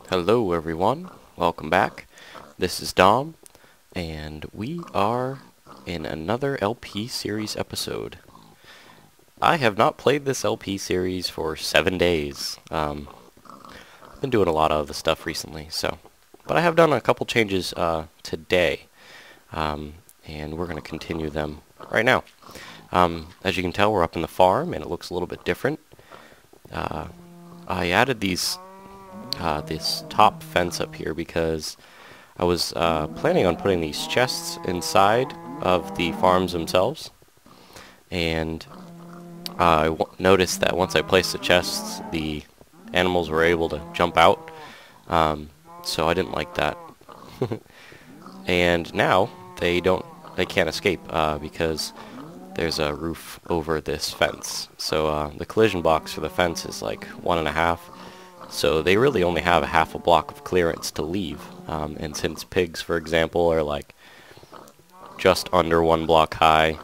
Hello everyone, welcome back. This is Dom, and we are in another LP series episode. I have not played this LP series for 7 days. I've been doing a lot of other stuff recently, but I have done a couple changes today, and we're going to continue them right now. As you can tell, we're up in the farm, and it looks a little bit different. I added this top fence up here because I was planning on putting these chests inside of the farms themselves, and I noticed that once I placed the chests, the animals were able to jump out, so I didn't like that. And now they can't escape because there's a roof over this fence. So the collision box for the fence is like 1.5. So they really only have a half a block of clearance to leave. And since pigs, for example, are like just under 1 block high,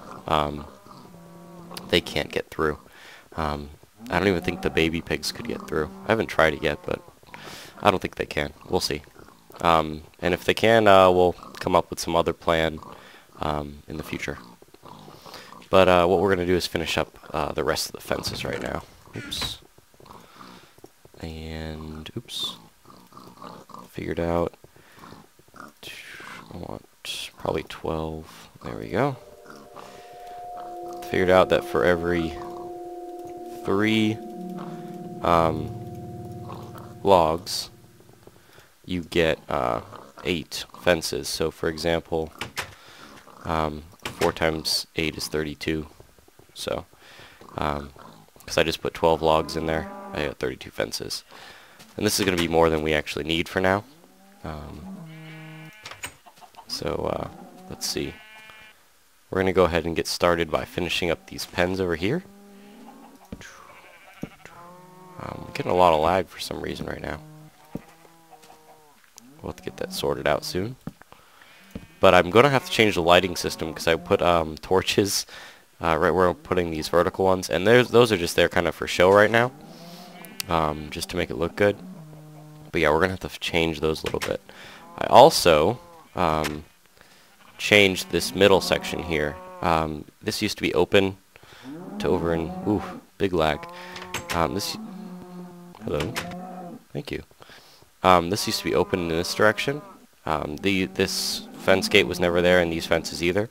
they can't get through. I don't even think the baby pigs could get through. I haven't tried it yet, but I don't think they can. We'll see. And if they can, we'll come up with some other plan in the future. But what we're going to do is finish up the rest of the fences right now. Oops. And, oops. Figured out. I want probably 12. There we go. Figured out that for every 3 logs, you get 8 fences. So, for example, 4 times 8 is 32. So, because I just put 12 logs in there, I got 32 fences. And this is going to be more than we actually need for now. Let's see. We're going to go ahead and get started by finishing up these pens over here. I'm getting a lot of lag for some reason right now. We'll have to get that sorted out soon. But I'm going to have to change the lighting system because I put torches right where I'm putting these vertical ones. And those are just there kind of for show right now. Just to make it look good. But yeah, we're going to have to change those a little bit. I also changed this middle section here. This used to be open to over in... Ooh, big lag. Hello. Thank you. This used to be open in this direction. This fence gate was never there, and these fences either.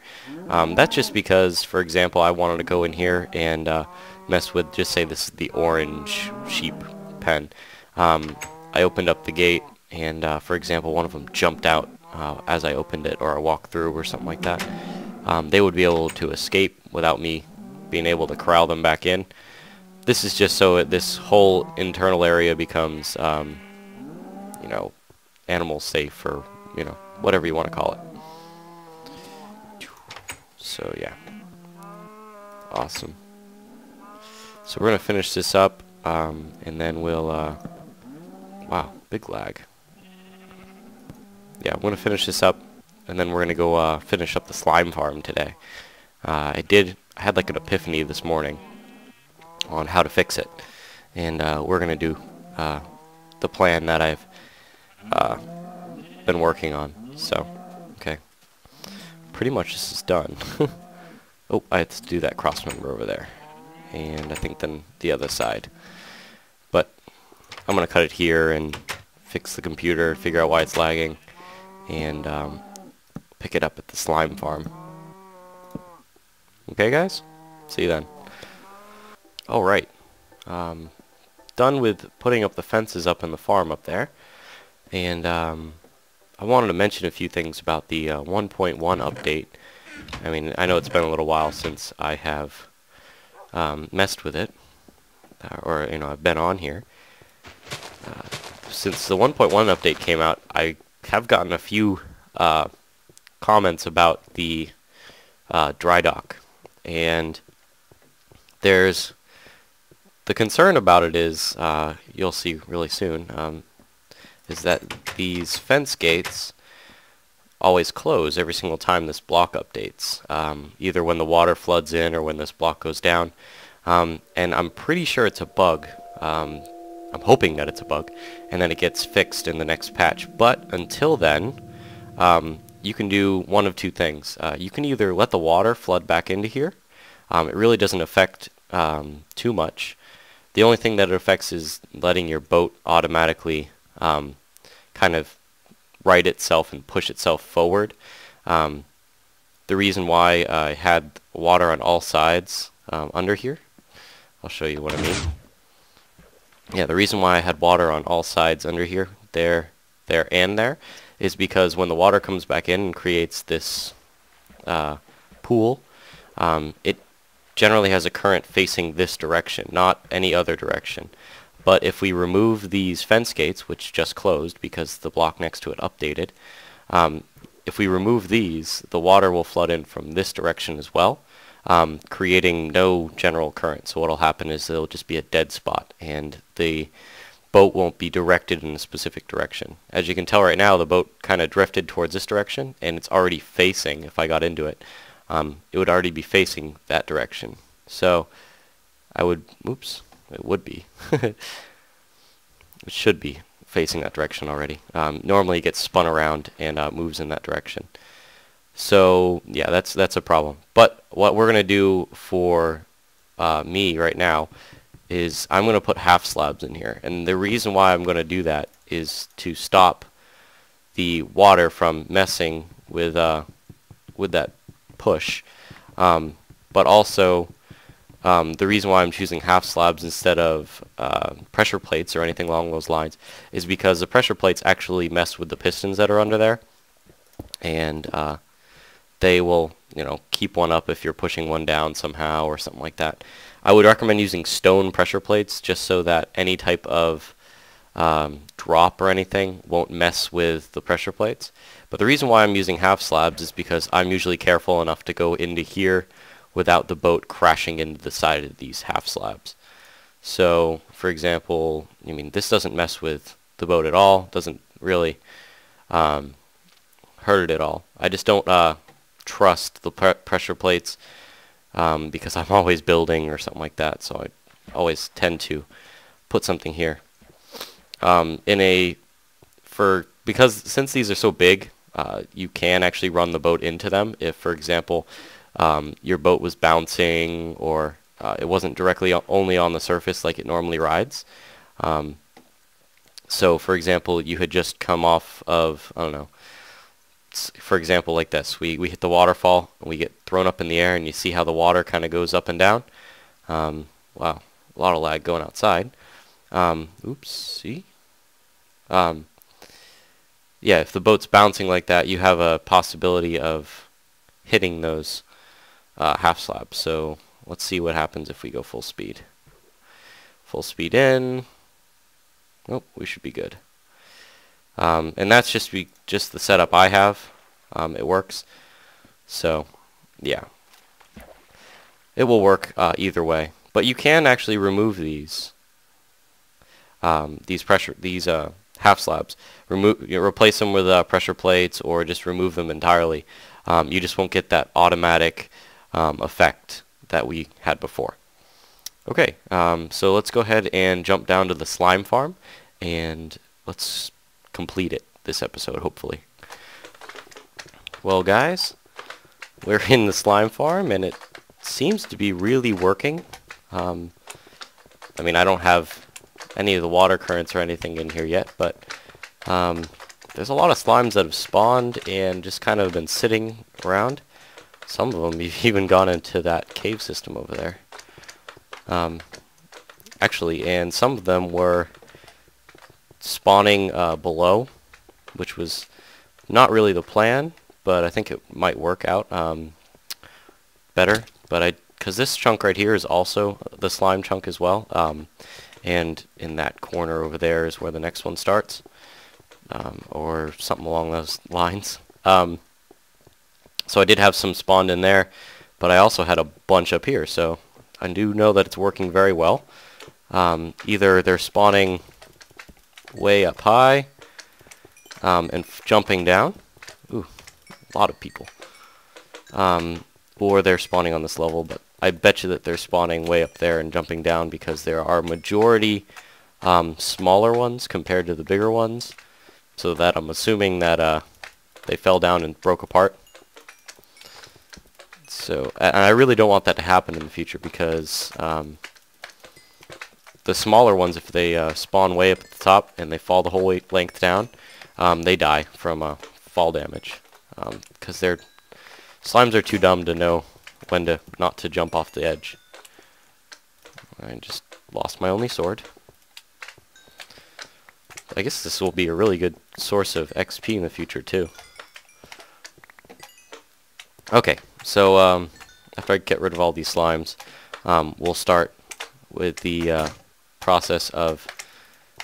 That's just because, for example, I wanted to go in here and mess with, just say this is the orange sheep pen. I opened up the gate, and for example, one of them jumped out as I opened it, or I walked through, or something like that. They would be able to escape without me being able to corral them back in. This is just so this whole internal area becomes, you know, animal safe, or, you know, whatever you want to call it. So, yeah. Awesome. So we're going to finish this up, and then we'll, wow, big lag. Yeah, I'm going to finish this up, and then we're going to go finish up the slime farm today. I had like an epiphany this morning on how to fix it, and we're going to do the plan that I've been working on. So, okay. Pretty much this is done. Oh, I have to do that cross member over there. And I think then the other side. But I'm going to cut it here and fix the computer, figure out why it's lagging, and pick it up at the slime farm. Okay, guys? See you then. Alright. Done with putting up the fences up in the farm up there. And I wanted to mention a few things about the 1.1 update. I mean, I know it's been a little while since I have messed with it, or, you know, I've been on here. Since the 1.1 update came out, I have gotten a few comments about the dry dock, and there's the concern about it is, you'll see really soon, is that these fence gates always close every single time this block updates, either when the water floods in or when this block goes down. And I'm pretty sure it's a bug. I'm hoping that it's a bug, and then it gets fixed in the next patch. But until then, you can do one of two things. You can either let the water flood back into here. It really doesn't affect too much. The only thing that it affects is letting your boat automatically kind of right itself and push itself forward. The reason why I had water on all sides under here, I'll show you what I mean. Yeah, the reason why I had water on all sides under here, there, and there, is because when the water comes back in and creates this pool, it generally has a current facing this direction, not any other direction. But if we remove these fence gates, which just closed because the block next to it updated, if we remove these, the water will flood in from this direction as well, creating no general current. So what will happen is there will just be a dead spot, and the boat won't be directed in a specific direction. As you can tell right now, the boat kind of drifted towards this direction, and it's already facing, if I got into it, it would already be facing that direction. So I would, oops, it would be. It should be facing that direction already. Normally it gets spun around and moves in that direction. So yeah, that's a problem. But what we're going to do for me right now is I'm going to put half slabs in here. And the reason why I'm going to do that is to stop the water from messing with that push. But also the reason why I'm choosing half slabs instead of pressure plates or anything along those lines is because the pressure plates actually mess with the pistons that are under there, and they will, you know, keep one up if you're pushing one down somehow or something like that. I would recommend using stone pressure plates just so that any type of drop or anything won't mess with the pressure plates. But the reason why I'm using half slabs is because I'm usually careful enough to go into here without the boat crashing into the side of these half slabs. So, for example, I mean, this doesn't mess with the boat at all, doesn't really hurt it at all. I just don't trust the pressure plates because I'm always building or something like that, so I always tend to put something here. Because since these are so big, you can actually run the boat into them if, for example, your boat was bouncing or it wasn't directly only on the surface like it normally rides. So, for example, you had just come off of, I don't know, for example, like this. We hit the waterfall, and we get thrown up in the air, and you see how the water kind of goes up and down. Wow, a lot of lag going outside. Oops, see? Yeah, if the boat's bouncing like that, you have a possibility of hitting those half slabs. So let's see what happens if we go full speed. Full speed in. Nope, we should be good. And that's just the setup I have. It works. So yeah, it will work either way. But you can actually remove these half slabs. Replace them with pressure plates, or just remove them entirely. You just won't get that automatic effect that we had before. Okay, so let's go ahead and jump down to the slime farm, and let's complete it this episode, hopefully. Well, guys, we're in the slime farm, and it seems to be really working. I mean, I don't have any of the water currents or anything in here yet, but there's a lot of slimes that have spawned and just kind of been sitting around. Some of them have even gone into that cave system over there. Actually, and some of them were spawning below, which was not really the plan, but I think it might work out better. But because this chunk right here is also the slime chunk as well, and in that corner over there is where the next one starts, or something along those lines. So I did have some spawned in there, but I also had a bunch up here, so I do know that it's working very well. Either they're spawning way up high and jumping down. Ooh, a lot of people. Or they're spawning on this level, but I bet you that they're spawning way up there and jumping down because there are majority smaller ones compared to the bigger ones, so that I'm assuming that they fell down and broke apart. So, and I really don't want that to happen in the future, because the smaller ones, if they spawn way up at the top and they fall the whole length down, they die from fall damage, because slimes are too dumb to know when not to jump off the edge. I just lost my only sword. I guess this will be a really good source of XP in the future too. Okay, so after I get rid of all these slimes, we'll start with the process of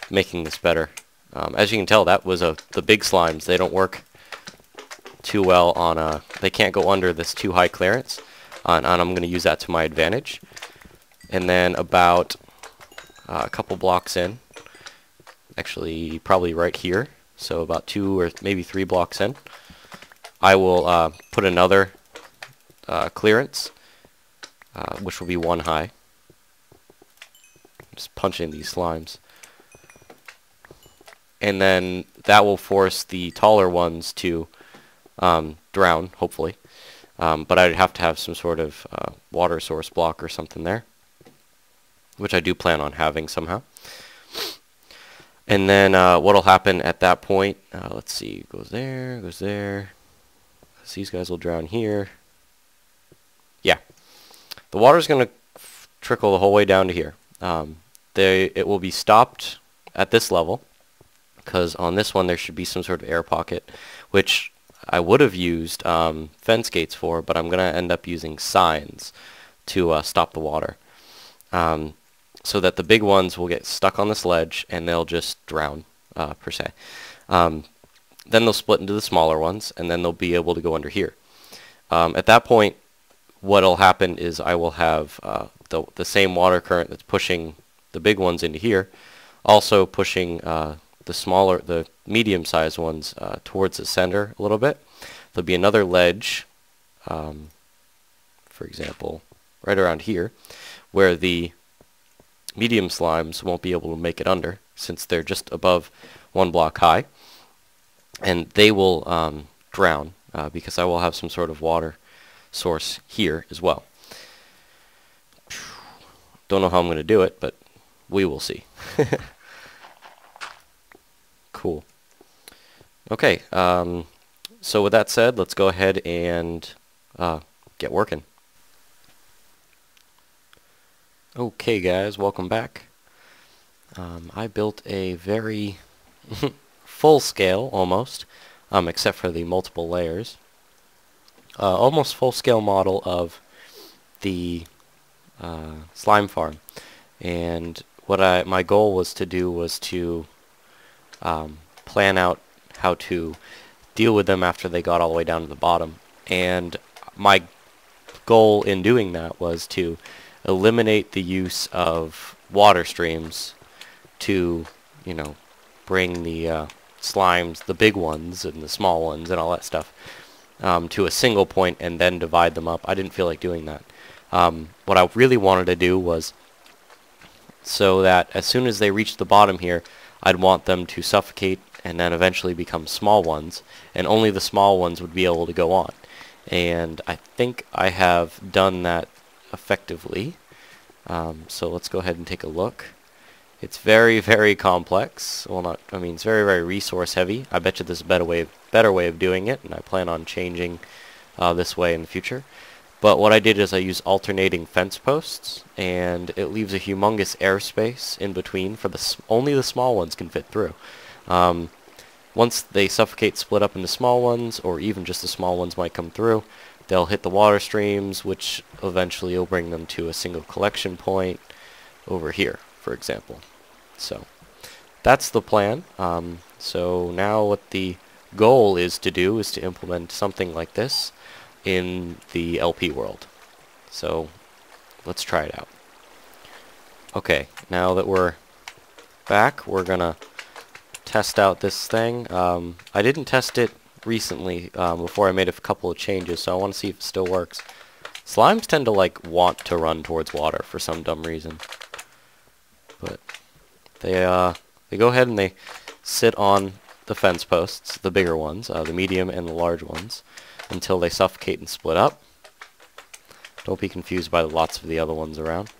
making this better. As you can tell, that was the big slimes. They don't work too well on they can't go under this too high clearance, and I'm going to use that to my advantage. And then about a couple blocks in, actually probably right here, so about 2 or maybe 3 blocks in, I will put another clearance, which will be 1 high. Just punching these slimes. And then that will force the taller ones to drown, hopefully. But I'd have to have some sort of water source block or something there, which I do plan on having somehow. And then what'll happen at that point, let's see, goes there, goes there. So these guys will drown here. Yeah. The water's going to trickle the whole way down to here. It will be stopped at this level, because on this one there should be some sort of air pocket, which I would have used fence gates for, but I'm going to end up using signs to stop the water. So that the big ones will get stuck on this ledge and they'll just drown, per se. Then they'll split into the smaller ones, and then they'll be able to go under here. At that point, what'll happen is I will have the same water current that's pushing the big ones into here, also pushing the medium-sized ones towards the center a little bit. There'll be another ledge, for example, right around here, where the medium slimes won't be able to make it under, since they're just above 1 block high, and they will drown because I will have some sort of water source here as well. Don't know how I'm going to do it, but we will see. Cool. Okay, so with that said, let's go ahead and get working. Okay guys, welcome back. I built a very full scale, almost, except for the multiple layers, almost full scale model of the slime farm. And what my goal was to do was to plan out how to deal with them after they got all the way down to the bottom. And my goal in doing that was to eliminate the use of water streams to, you know, bring the slimes, the big ones and the small ones and all that stuff, to a single point and then divide them up. I didn't feel like doing that. What I really wanted to do was so that as soon as they reached the bottom here, I'd want them to suffocate and then eventually become small ones, and only the small ones would be able to go on. And I think I have done that effectively. So let's go ahead and take a look. It's very, very complex. Well, it's very, very resource heavy. I bet you there's a better way of doing it, and I plan on changing this way in the future. But what I did is I used alternating fence posts, and it leaves a humongous airspace in between for only the small ones can fit through. Once they suffocate, split up into small ones, or even just the small ones might come through, they'll hit the water streams, which eventually will bring them to a single collection point over here, for example. So that's the plan. So now what the goal is to do is to implement something like this in the LP world. So let's try it out. Okay, now that we're back, we're gonna test out this thing. I didn't test it recently before I made a couple of changes, so I want to see if it still works. Slimes tend to want to run towards water for some dumb reason, but they go ahead and they sit on the fence posts, the bigger ones, the medium and the large ones, until they suffocate and split up. Don't be confused by the lots of the other ones around.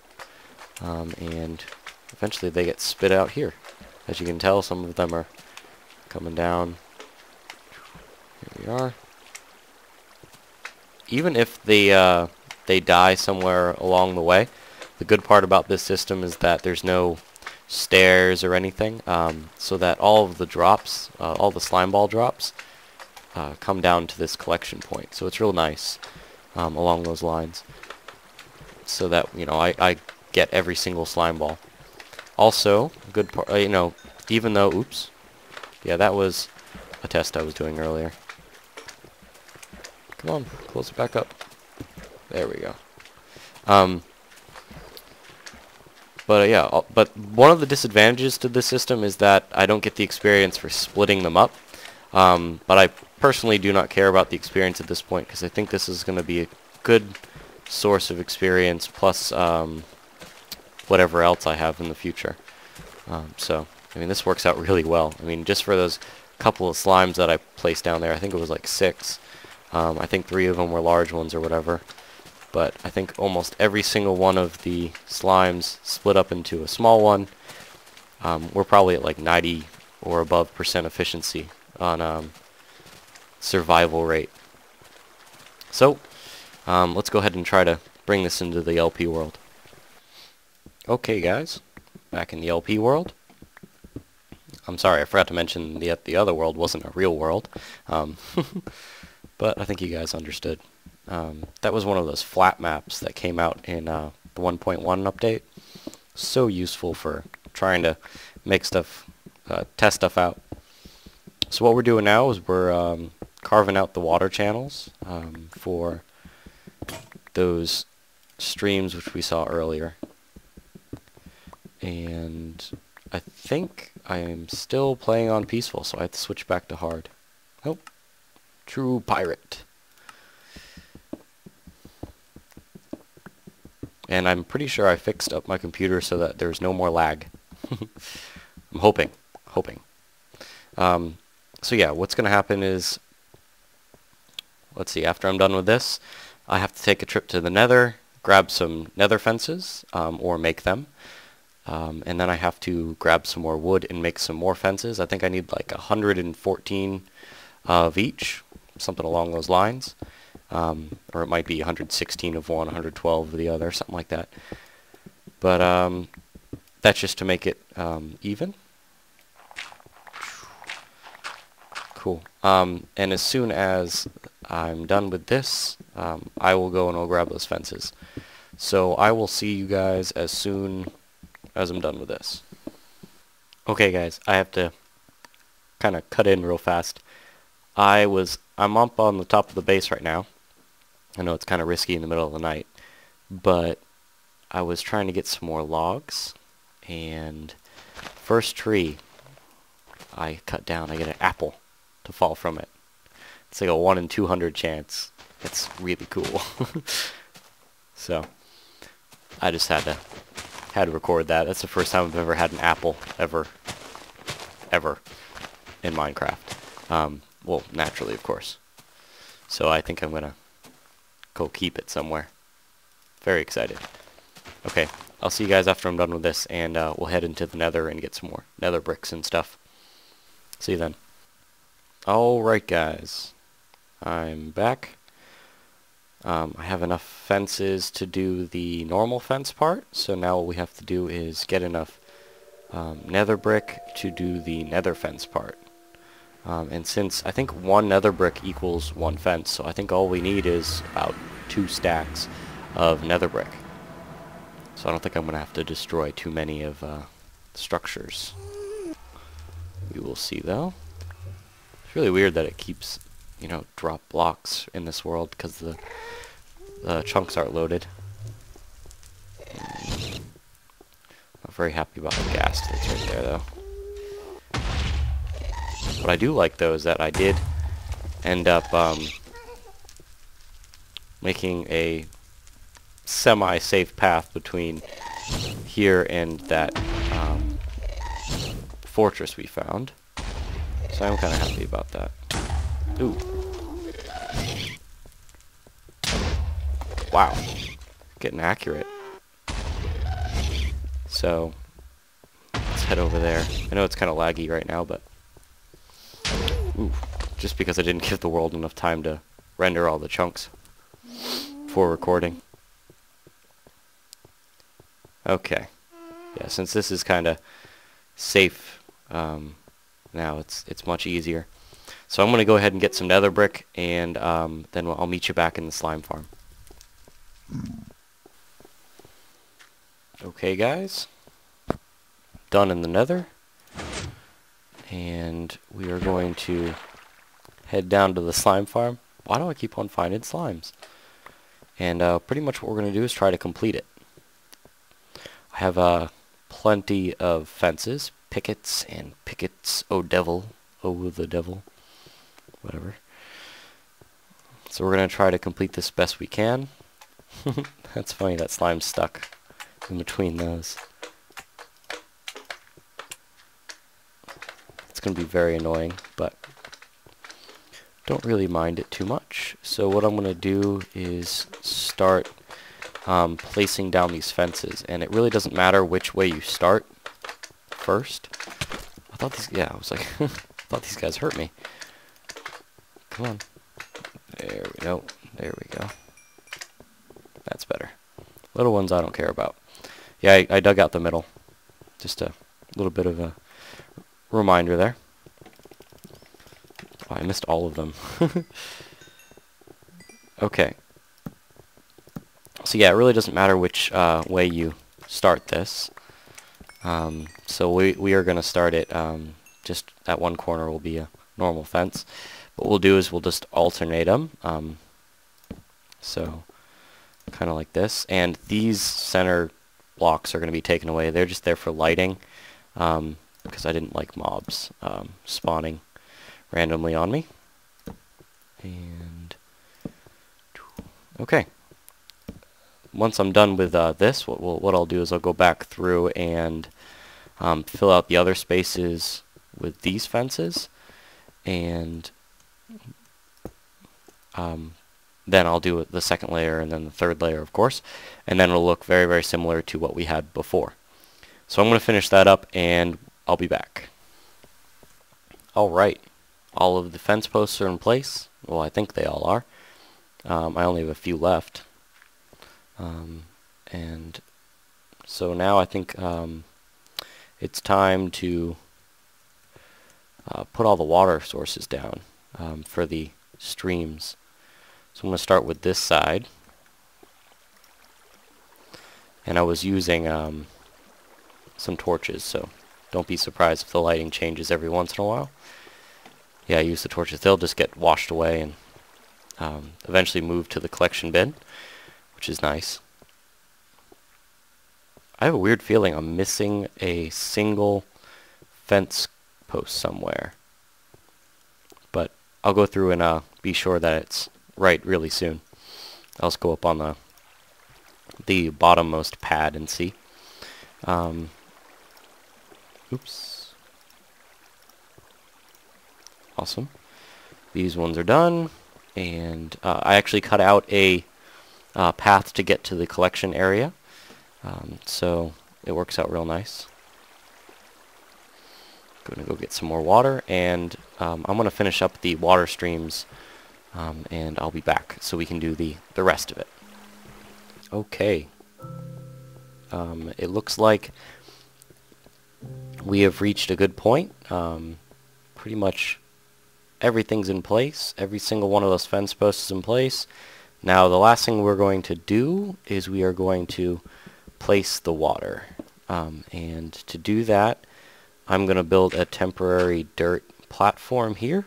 And eventually they get spit out here. As you can tell, some of them are coming down. Here we are. Even if they die somewhere along the way, the good part about this system is that there's no stairs or anything, so that all of the drops, all the slime ball drops, come down to this collection point. So it's real nice along those lines, so that, you know, I get every single slime ball. Also, good part, you know, even though, oops, yeah, that was a test I was doing earlier. Come on, close it back up. There we go. But one of the disadvantages to this system is that I don't get the experience for splitting them up. But I personally do not care about the experience at this point, because I think this is going to be a good source of experience, plus whatever else I have in the future. So, I mean, this works out really well. I mean, just for those couple of slimes that I placed down there, I think it was like 6. I think 3 of them were large ones or whatever. But I think almost every single one of the slimes split up into a small one. We're probably at like 90 or above % efficiency on survival rate. So, let's go ahead and try to bring this into the LP world. Okay, guys, back in the LP world. I'm sorry, I forgot to mention the other world wasn't a real world. But I think you guys understood. That was one of those flat maps that came out in the 1.1 update. So useful for trying to make stuff, test stuff out. So what we're doing now is we're carving out the water channels for those streams which we saw earlier. And I think I am still playing on peaceful, so I have to switch back to hard. Oh, true pirate. And I'm pretty sure I fixed up my computer so that there's no more lag. I'm hoping. So yeah, what's going to happen is, let's see, after I'm done with this, I have to take a trip to the nether, grab some nether fences, or make them. And then I have to grab some more wood and make some more fences. I think I need like 114 of each, something along those lines. Or it might be 116 of one, 112 of the other, something like that. But that's just to make it even. Cool. And as soon as I'm done with this, I will go and I'll grab those fences. So I will see you guys as soon as I'm done with this. Okay, guys, I have to kind of cut in real fast. I'm up on the top of the base right now. I know it's kind of risky in the middle of the night, but I was trying to get some more logs, and first tree I cut down, I get an apple to fall from it. It's like a 1 in 200 chance. It's really cool. So I just had to record that. That's the first time I've ever had an apple ever in Minecraft. Well, naturally, of course. So I think I'm gonna go keep it somewhere. Very excited. Okay, I'll see you guys after I'm done with this, and we'll head into the nether and get some more nether bricks and stuff. See you then. Alright, guys. I'm back. I have enough fences to do the normal fence part, so now what we have to do is get enough nether brick to do the nether fence part. And since I think 1 nether brick equals 1 fence, so I think all we need is about 2 stacks of nether brick. So I don't think I'm going to have to destroy too many of structures. We will see, though. It's really weird that it keeps, you know, drop blocks in this world because the chunks aren't loaded. Not very happy about the gas that's right there, though. But I do like those that I did end up making a semi-safe path between here and that fortress we found. So I'm kind of happy about that. Ooh. Wow. Getting accurate. So, let's head over there. I know it's kind of laggy right now, but... Ooh. Just because I didn't give the world enough time to render all the chunks for recording. Okay. Yeah, since this is kind of safe now, it's much easier. So I'm going to go ahead and get some nether brick, and then I'll meet you back in the slime farm. Okay, guys. Done in the nether. And we are going to head down to the slime farm. Why do I keep on finding slimes? And pretty much what we're going to do is try to complete it. I have plenty of fences, pickets and pickets, oh the devil, whatever. So we're going to try to complete this best we can. That's funny, that slime's stuck in between those. It's going to be very annoying, but don't really mind it too much. So what I'm going to do is start placing down these fences, and it really doesn't matter which way you start first. I thought these, yeah, I was like, I thought these guys hurt me. Come on. There we go. There we go. That's better. Little ones I don't care about. Yeah, I dug out the middle. Just a little bit of a reminder there. Oh, I missed all of them. Okay. So yeah, it really doesn't matter which way you start this. So we are going to start it, just that one corner will be a normal fence. What we'll do is we'll just alternate them. So kind of like this. And these center blocks are going to be taken away. They're just there for lighting, because I didn't like mobs spawning randomly on me. And okay. Once I'm done with this, what I'll do is I'll go back through and fill out the other spaces with these fences, and then I'll do the second layer and then the third layer, of course, and then it'll look very, very similar to what we had before. So I'm going to finish that up, and I'll be back. Alright, all of the fence posts are in place. Well, I think they all are. I only have a few left. And so now I think it's time to put all the water sources down for the streams. So I'm going to start with this side. And I was using some torches, so don't be surprised if the lighting changes every once in a while. Yeah, I use the torches. They'll just get washed away and eventually move to the collection bin, which is nice. I have a weird feeling I'm missing a single fence post somewhere. But I'll go through and be sure that it's right really soon. I'll just go up on the bottommost pad and see. Oops. Awesome. These ones are done. And I actually cut out a path to get to the collection area. So it works out real nice. Going to go get some more water, and I'm going to finish up the water streams, and I'll be back so we can do the rest of it. Okay. It looks like we have reached a good point. Pretty much everything's in place. Every single one of those fence posts is in place. Now the last thing we're going to do is we are going to place the water. And to do that, I'm going to build a temporary dirt platform here.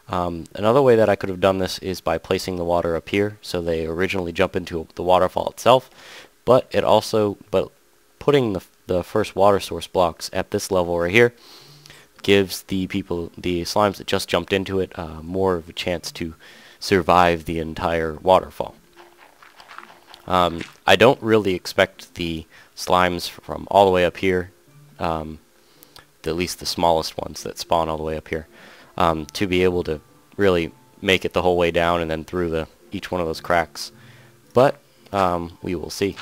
Another way that I could have done this is by placing the water up here, so they originally jump into the waterfall itself. But putting the first water source blocks at this level right here gives the slimes that just jumped into it more of a chance to survive the entire waterfall. I don't really expect the slimes from all the way up here at least the smallest ones that spawn all the way up here, to be able to really make it the whole way down and then through each one of those cracks. But we will see.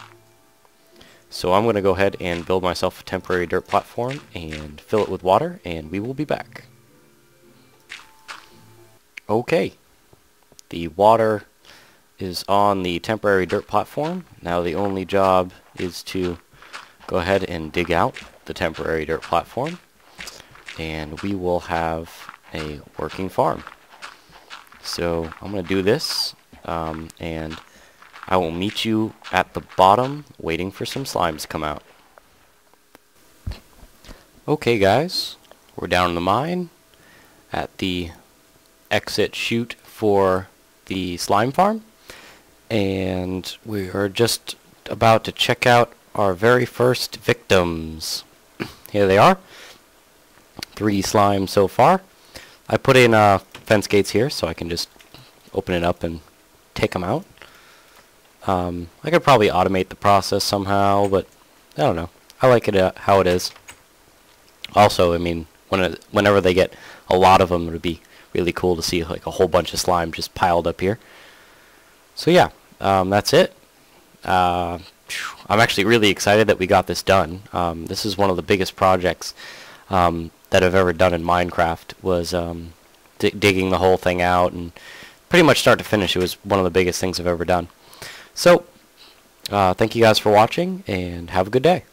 So I'm going to go ahead and build myself a temporary dirt platform and fill it with water, and we will be back. Okay, the water is on the temporary dirt platform. Now the only job is to go ahead and dig out the temporary dirt platform, and we will have a working farm. So I'm going to do this, and I will meet you at the bottom waiting for some slimes to come out. Okay guys, we're down in the mine at the exit chute for the slime farm, and we are just about to check out our very first victims. Here they are. 3 slimes so far. I put in fence gates here so I can just open it up and take them out. I could probably automate the process somehow, but I don't know. I like it how it is. Also, I mean, whenever they get a lot of them, it would be really cool to see like a whole bunch of slime just piled up here. So yeah, that's it. I'm actually really excited that we got this done. This is one of the biggest projects that I've ever done in Minecraft, was digging the whole thing out, and pretty much start to finish it was one of the biggest things I've ever done. So, thank you guys for watching, and have a good day.